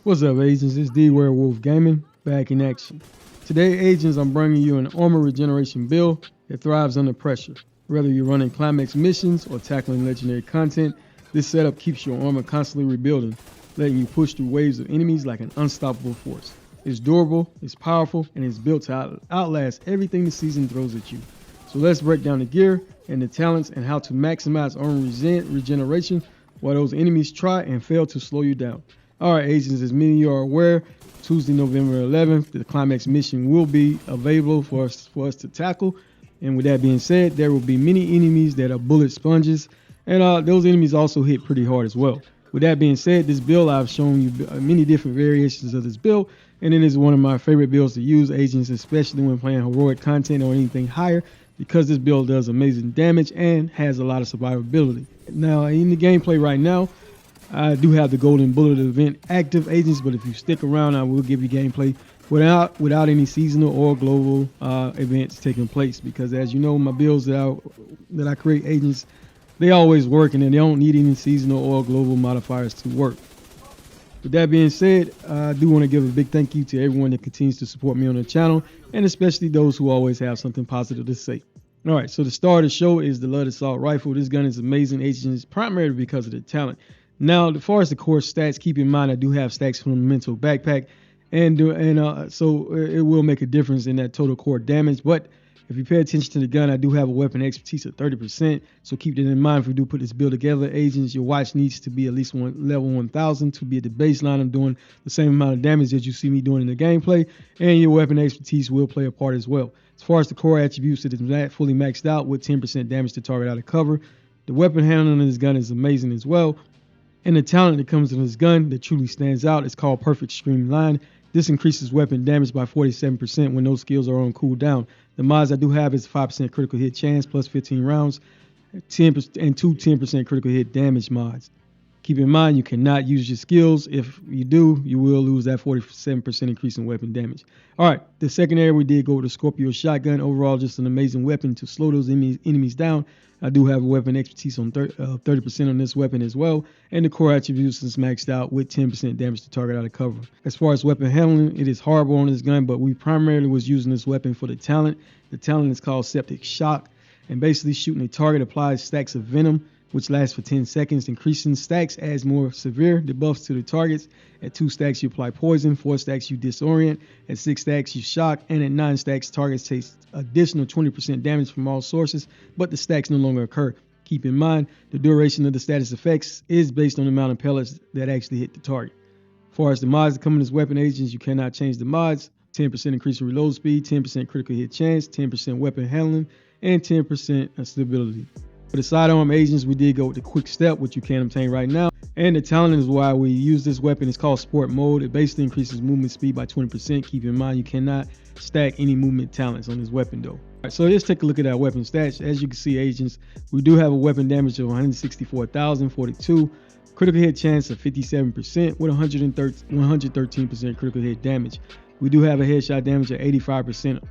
What's up, agents? It's Dwerewolf Gaming back in action. Today, agents, I'm bringing you an Armor Regeneration build that thrives under pressure. Whether you're running Climax Missions or tackling legendary content, this setup keeps your armor constantly rebuilding, letting you push through waves of enemies like an unstoppable force. It's durable, it's powerful, and it's built to outlast everything the season throws at you. So let's break down the gear and the talents and how to maximize armor regeneration while those enemies try and fail to slow you down. Alright, agents, as many of you are aware, Tuesday, November 11th, the Climax mission will be available for us to tackle. And with that being said, there will be many enemies that are bullet sponges, and those enemies also hit pretty hard as well. With that being said, this build, I've shown you many different variations of this build, and it is one of my favorite builds to use, agents, especially when playing heroic content or anything higher, because this build does amazing damage and has a lot of survivability. Now, in the gameplay right now, I do have the Golden Bullet event active, agents, but if you stick around, I will give you gameplay without any seasonal or global events taking place, because as you know, my builds that I create, agents, they always work and they don't need any seasonal or global modifiers to work. With that being said, I do want to give a big thank you to everyone that continues to support me on the channel, and especially those who always have something positive to say. All right, so the star of the show is the Lead Assault Rifle. This gun is amazing, agents, primarily because of the talent. Now, as far as the core stats, keep in mind I do have stacks from the mental backpack, so it will make a difference in that total core damage. But if you pay attention to the gun, I do have a weapon expertise of 30%, so keep that in mind if we do put this build together, agents. Your watch needs to be at least level 1000 to be at the baseline. I'm doing the same amount of damage that you see me doing in the gameplay, and your weapon expertise will play a part as well. As far as the core attributes, it is fully maxed out with 10% damage to target out of cover. The weapon handling on this gun is amazing as well. And the talent that comes in this gun that truly stands out is called Perfect Streamline. This increases weapon damage by 47% when those skills are on cooldown. The mods I do have is 5% critical hit chance plus 15 rounds, 10% and 10% critical hit damage mods. Keep in mind, you cannot use your skills. If you do, you will lose that 47% increase in weapon damage. All right, the second area we did go with the Scorpio shotgun. Overall, just an amazing weapon to slow those enemies down. I do have a weapon expertise on 30% on this weapon as well, and the core attributes is maxed out with 10% damage to target out of cover. As far as weapon handling, it is horrible on this gun, but we primarily was using this weapon for the talent. The talent is called Septic Shock, and basically shooting a target applies stacks of venom, which lasts for 10 seconds. Increasing stacks adds more severe debuffs to the targets. At 2 stacks, you apply poison. 4 stacks, you disorient. At 6 stacks, you shock. And at 9 stacks, targets take additional 20% damage from all sources, but the stacks no longer occur. Keep in mind, the duration of the status effects is based on the amount of pellets that actually hit the target. As far as the mods that come in as weapon agents, you cannot change the mods. 10% increase in reload speed, 10% critical hit chance, 10% weapon handling, and 10% stability. For the sidearm agents, we did go with the quick step, which you can obtain right now. And the talent is why we use this weapon. It's called sport mode. It basically increases movement speed by 20%. Keep in mind, you cannot stack any movement talents on this weapon though. All right, so let's take a look at our weapon stats. As you can see, agents, we do have a weapon damage of 164,042, critical hit chance of 57% with 113% critical hit damage. We do have a headshot damage of 85%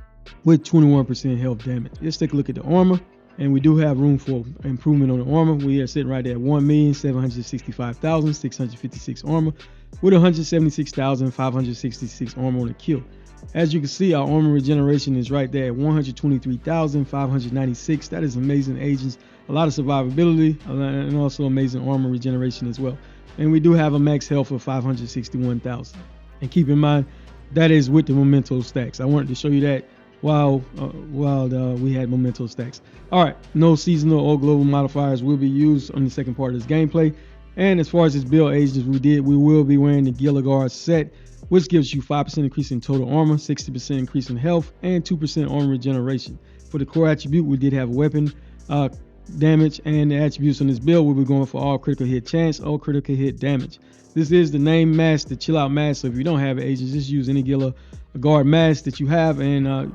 with 21% health damage. Let's take a look at the armor. And we do have room for improvement on the armor. We are sitting right there at 1,765,656 armor with 176,566 armor on the kill. As you can see, our armor regeneration is right there at 123,596. That is amazing, agents. A lot of survivability and also amazing armor regeneration as well. And we do have a max health of 561,000. And keep in mind, that is with the memento stacks. I wanted to show you that while we had memento stacks. All right, no seasonal or global modifiers will be used on the second part of this gameplay. And as far as this build, agents, we will be wearing the Gilligard set, which gives you 5% increase in total armor, 60% increase in health, and 2% armor regeneration. For the core attribute, we did have weapon damage, and the attributes on this build, we'll be going for all critical hit chance, all critical hit damage. This is the name mask, the chill out mask. So if you don't have it, agents, just use any Gilligard mask that you have, and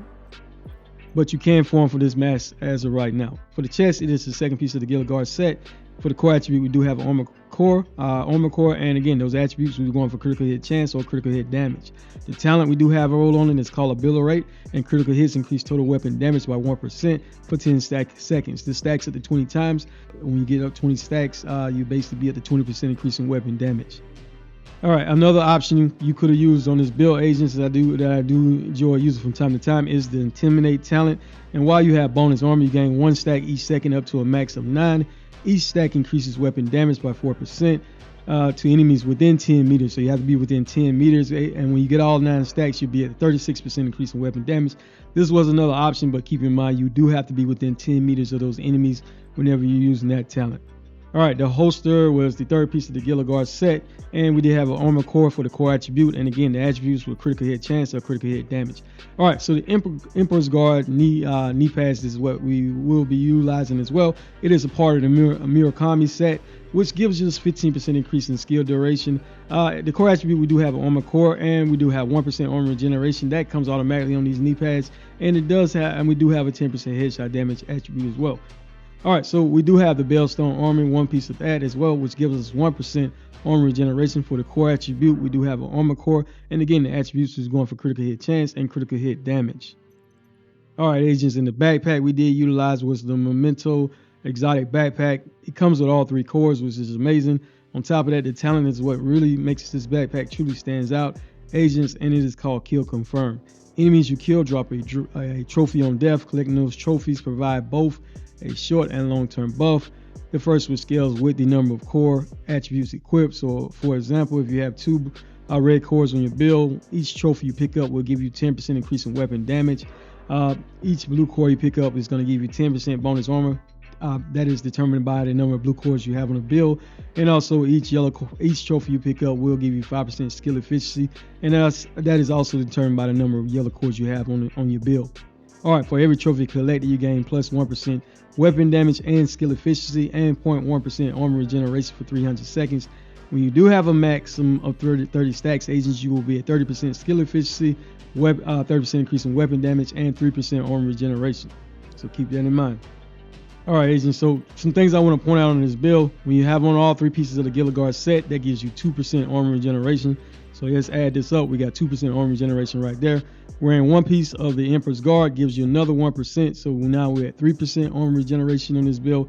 but you can form for this mask as of right now. For the chest, it is the second piece of the Gilligard set. For the core attribute, we do have armor core, and again, those attributes we're going for critical hit chance or critical hit damage. The talent we do have a roll on it is called Ability, and critical hits increase total weapon damage by 1% for 10 seconds. This stacks at the 20 times. When you get up 20 stacks, you basically be at the 20% increase in weapon damage. All right, another option you could have used on this build, agents, that I do enjoy using from time to time, is the Intimidate talent. And while you have bonus armor, you gain 1 stack each second up to a max of 9. Each stack increases weapon damage by 4% to enemies within 10 meters. So you have to be within 10 meters, and when you get all 9 stacks, you'll be at a 36% increase in weapon damage. This was another option, but keep in mind you do have to be within 10 meters of those enemies whenever you're using that talent. All right, the holster was the third piece of the Gila Guard set, and we did have an armor core for the core attribute, and again the attributes were critical hit chance or critical hit damage. All right, so the Emperor's Guard knee pads is what we will be utilizing as well. It is a part of the Murakami set, which gives us 15% increase in skill duration. The core attribute, we do have an armor core, and we do have 1% armor regeneration that comes automatically on these knee pads, and it does have, and we do have a 10% headshot damage attribute as well. All right, so we do have the Bellstone armor, one piece of that as well, which gives us 1% armor regeneration for the core attribute. We do have an armor core, and again, the attributes is going for critical hit chance and critical hit damage. All right, agents, in the backpack we did utilize was the Memento exotic backpack. It comes with all 3 cores, which is amazing. On top of that, the talent is what really makes this backpack truly stands out, agents, and it is called Kill Confirm. Enemies you kill drop a trophy on death. Collecting those trophies provide both a short and long-term buff. The first which scales with the number of core attributes equipped. So for example, if you have 2 red cores on your build, each trophy you pick up will give you 10% increase in weapon damage. Each blue core you pick up is going to give you 10% bonus armor. That is determined by the number of blue cores you have on a build, and also each trophy you pick up will give you 5% skill efficiency, and that is also determined by the number of yellow cores you have on your build. All right, for every trophy collected, you gain plus 1% weapon damage and skill efficiency, and 0.1% armor regeneration for 300 seconds. When you do have a maximum of 30 stacks, agents, you will be at 30% skill efficiency, 30% increase in weapon damage, and 3% armor regeneration. So keep that in mind. All right, agents, so some things I want to point out on this build. When you have on all 3 pieces of the Gila Guard set, that gives you 2% armor regeneration. So let's add this up. We got 2% armor regeneration right there. Wearing 1 piece of the Emperor's Guard gives you another 1%. So now we're at 3% armor regeneration on this build.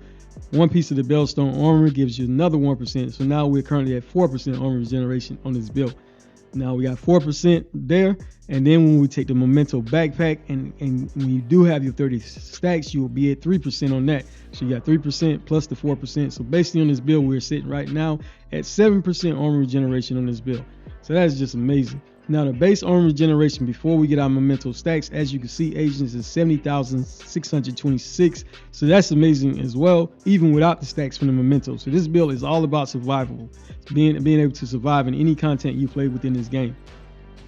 1 piece of the Bellstone armor gives you another 1%. So now we're currently at 4% armor regeneration on this build. Now we got 4% there, and then when we take the Memento backpack, and when you do have your 30 stacks, you will be at 3% on that. So you got 3% plus the 4%. So basically on this build, we're sitting right now at 7% armor regeneration on this build. So that's just amazing. Now the base armor regeneration before we get our Memento stacks, as you can see, agents, is 70,626. So that's amazing as well, even without the stacks from the Memento. So this build is all about survival, being able to survive in any content you play within this game.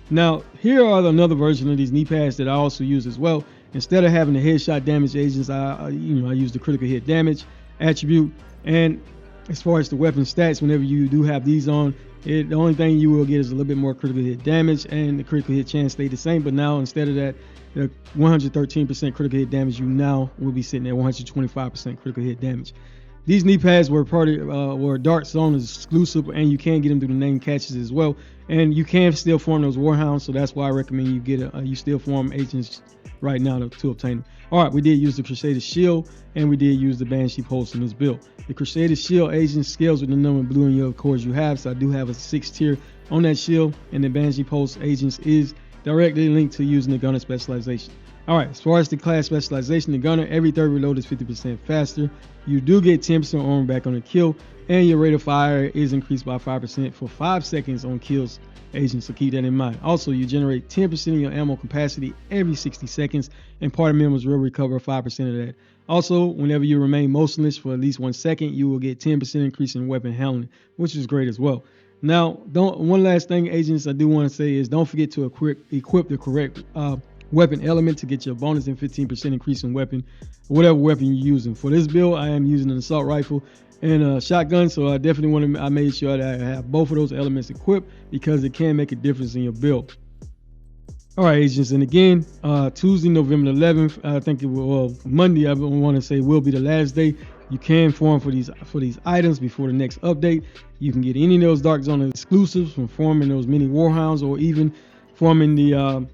Now here are another version of these knee pads that I also use as well. Instead of having the headshot damage, agents, I use the critical hit damage attribute. And as far as the weapon stats, whenever you do have these on, the only thing you will get is a little bit more critical hit damage, and the critical hit chance stay the same. But now instead of that, the 113% critical hit damage, you now will be sitting at 125% critical hit damage. These knee pads were were Dark Zone exclusive, and you can get them through the name catches as well. And you can still form those Warhounds, so that's why I recommend you get you still form agents right now to obtain them. All right, we did use the Crusader Shield, and we did use the Banshee Pulse in this build. The Crusader Shield agent scales with the number of blue and yellow cores you have, so I do have a 6 tier on that shield, and the Banshee Pulse agents is directly linked to using the gunner specialization. All right, as far as the class specialization, the gunner, every third reload is 50% faster. You do get 10% armor back on a kill, and your rate of fire is increased by 5% for 5 seconds on kills, agents, so keep that in mind. Also, you generate 10% of your ammo capacity every 60 seconds, and party members will recover 5% of that. Also, whenever you remain motionless for at least 1 second, you will get 10% increase in weapon handling, which is great as well. Now, one last thing, agents, I do want to say is don't forget to equip the correct weapon element to get your bonus and 15% increase in weapon, whatever weapon you're using. For this build, I am using an assault rifle and a shotgun, so I definitely I made sure that I have both of those elements equipped because it can make a difference in your build. All right, agents, and again, Tuesday, November 11th, I think it will, Monday, I want to say, will be the last day. You can farm for these items before the next update. You can get any of those Dark Zone exclusives from farming those mini Warhounds, or even farming the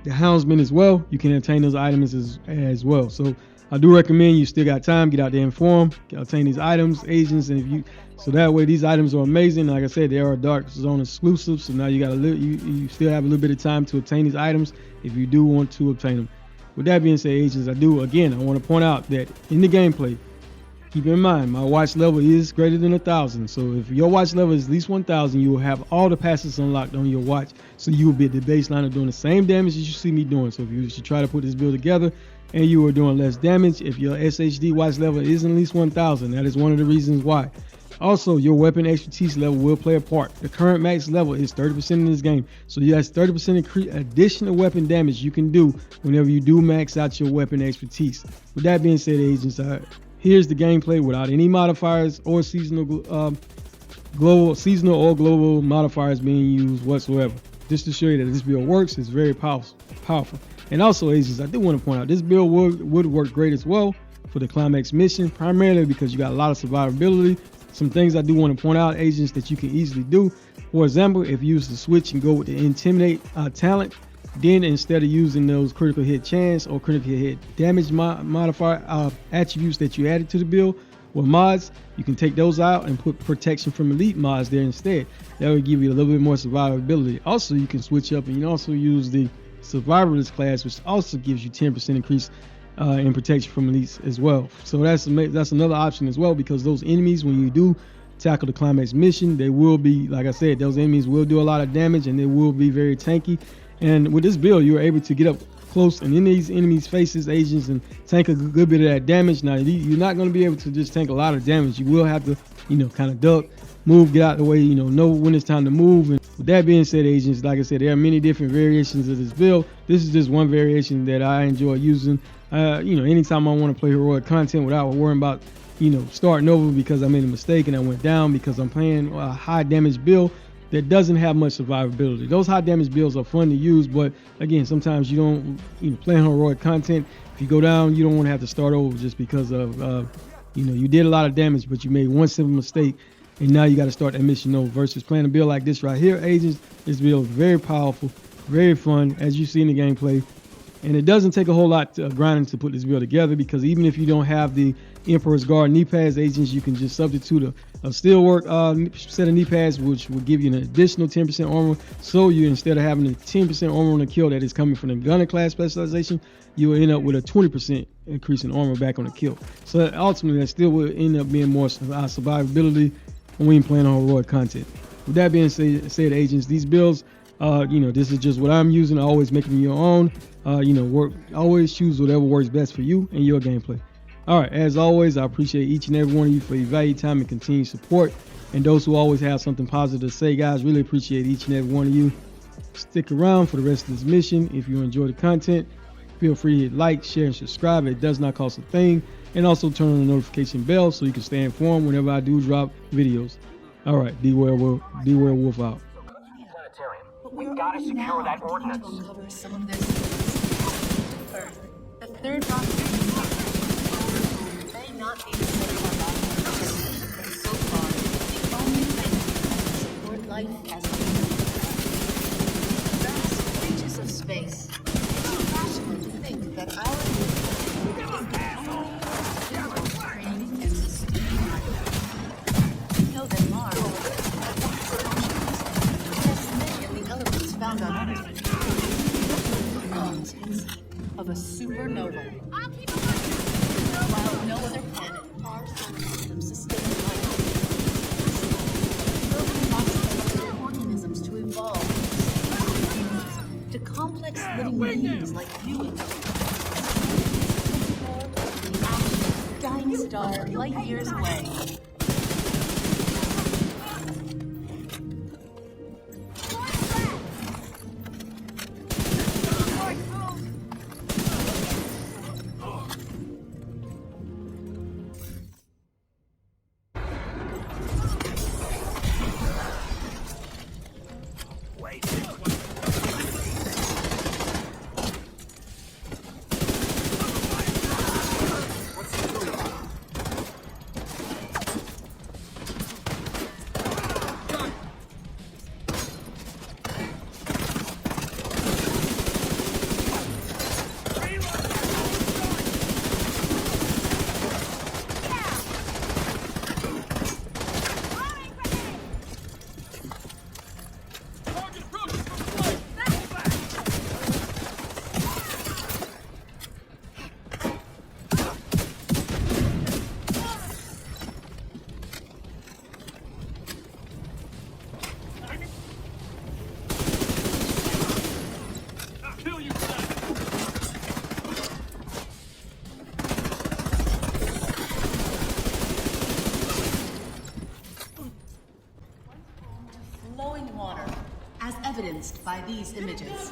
Houndsmen as well. You can obtain those items as well. So I do recommend you still got time, get out there and farm, obtain these items, agents, and if you so that way these items are amazing. Like I said, they are Dark Zone exclusive, so now you got you still have a little bit of time to obtain these items if you do want to obtain them. With that being said, agents, I want to point out that in the gameplay, keep in mind my watch level is greater than 1,000. So if your watch level is at least 1,000, you will have all the passes unlocked on your watch. So you will be at the baseline of doing the same damage as you see me doing. So if you should try to put this build together and you are doing less damage, if your SHD watch level is at least 1,000, that is one of the reasons why. Also, your weapon expertise level will play a part. The current max level is 30% in this game. So you have 30% additional weapon damage you can do whenever you do max out your weapon expertise. With that being said, agents, here's the gameplay without any modifiers or seasonal or global modifiers being used whatsoever. Just to show you that this build works, it's very powerful. And also, agents, I do want to point out this build would work great as well for the Climax mission, primarily because you got a lot of survivability. Some things I do want to point out, agents, that you can easily do. For example, if you use the switch and go with the Intimidate talent, then instead of using those critical hit chance or critical hit damage modifier attributes that you added to the build with mods, you can take those out and put protection from elite mods there instead. That will give you a little bit more survivability. Also, you can switch up and you can also use the survivalist class, which also gives you 10% increase in protection from elites as well. So that's another option as well, because those enemies, when you do tackle the Climax mission, they will be, like I said, those enemies will do a lot of damage and they will be very tanky. And with this build, you're able to get up close and in these enemies' faces, agents, and tank a good bit of that damage. Now, you're not going to be able to just tank a lot of damage. You will have to, kind of duck, move, get out of the way, know when it's time to move. And with that being said, agents, like I said, there are many different variations of this build. This is just one variation that I enjoy using. Anytime I want to play heroic content without worrying about, starting over because I made a mistake and I went down, because I'm playing a high damage build that doesn't have much survivability. Those high damage builds are fun to use, but again, sometimes you don't, playing heroic content, if you go down, you don't want to have to start over just because of, you did a lot of damage, but you made one simple mistake, and now you got to start that mission over. Versus playing a build like this right here, agents, this build is very powerful, very fun, as you see in the gameplay. And it doesn't take a whole lot of grinding to put this build together, because even if you don't have the Emperor's Guard knee pads, agents, you can just substitute a steelwork set of knee pads, which will give you an additional 10% armor. So you, instead of having a 10% armor on the kill that is coming from the gunner class specialization, you will end up with a 20% increase in armor back on the kill. So ultimately, that still will end up being more survivability when you're playing on heroic content. With that being said, agents, these builds, this is just what I'm using. Always make them your own. Always choose whatever works best for you and your gameplay. All right, as always, I appreciate each and every one of you for your valued time and continued support. And those who always have something positive to say, guys, really appreciate each and every one of you. Stick around for the rest of this mission. If you enjoy the content, feel free to hit like, share, and subscribe. It does not cost a thing. And also turn on the notification bell so you can stay informed whenever I do drop videos. All right, Dwerewolf out. We've got to secure that ordnance. The third rock may not be the center of our life, but so far, the only thing that can support life has been vast reaches of space. It's irrational to think that our training and sustaining life. We know that Mars has many of the elements found on Earth. Of a supernova. While no other planet or solar system sustains life, building organisms to evolve to complex living beings like you and a dying star light years away. evidenced by these images.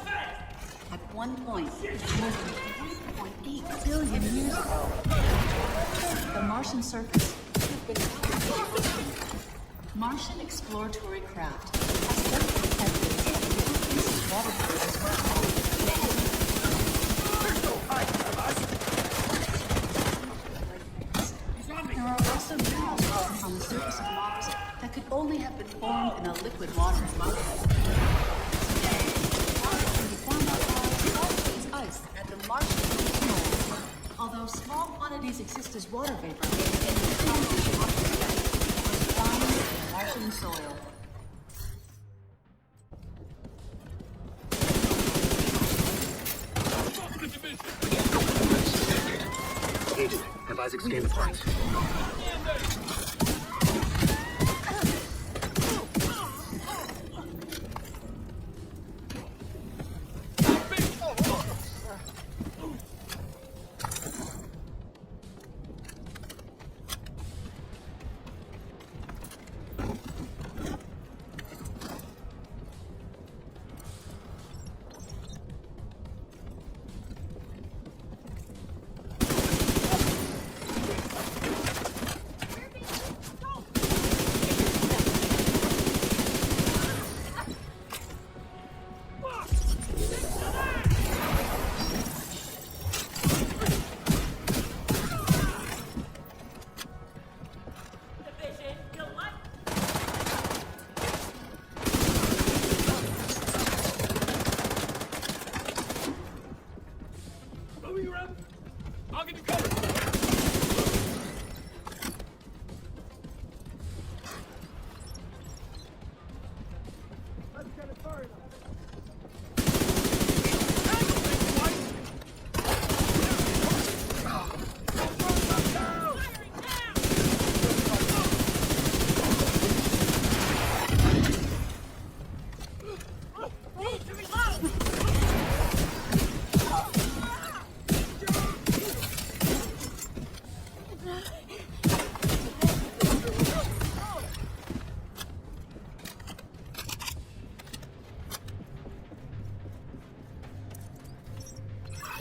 At one point, more than 3.8 billion years ago, the Martian surface could have been Martian exploratory craft has left evidence of the existence of water bodies as well. There are also minerals present on the surface of Mars that could only have been formed in a liquid water environment. Today, water can be formed outside ice at the Martian pole. Although small quantities exist as water vapor, the composition was found in Martian soil. Agent, have Isaac scan the parts.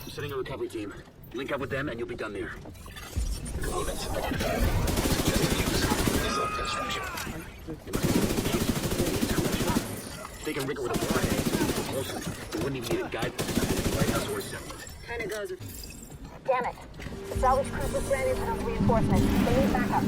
Setting a recovery team. Link up with them and you'll be done there. They can rig it with a warhead. Closer. They wouldn't even need a guide right house or a settlement. Kinda goes. Damn it. The salvage crew was stranded without reinforcements. They need backup.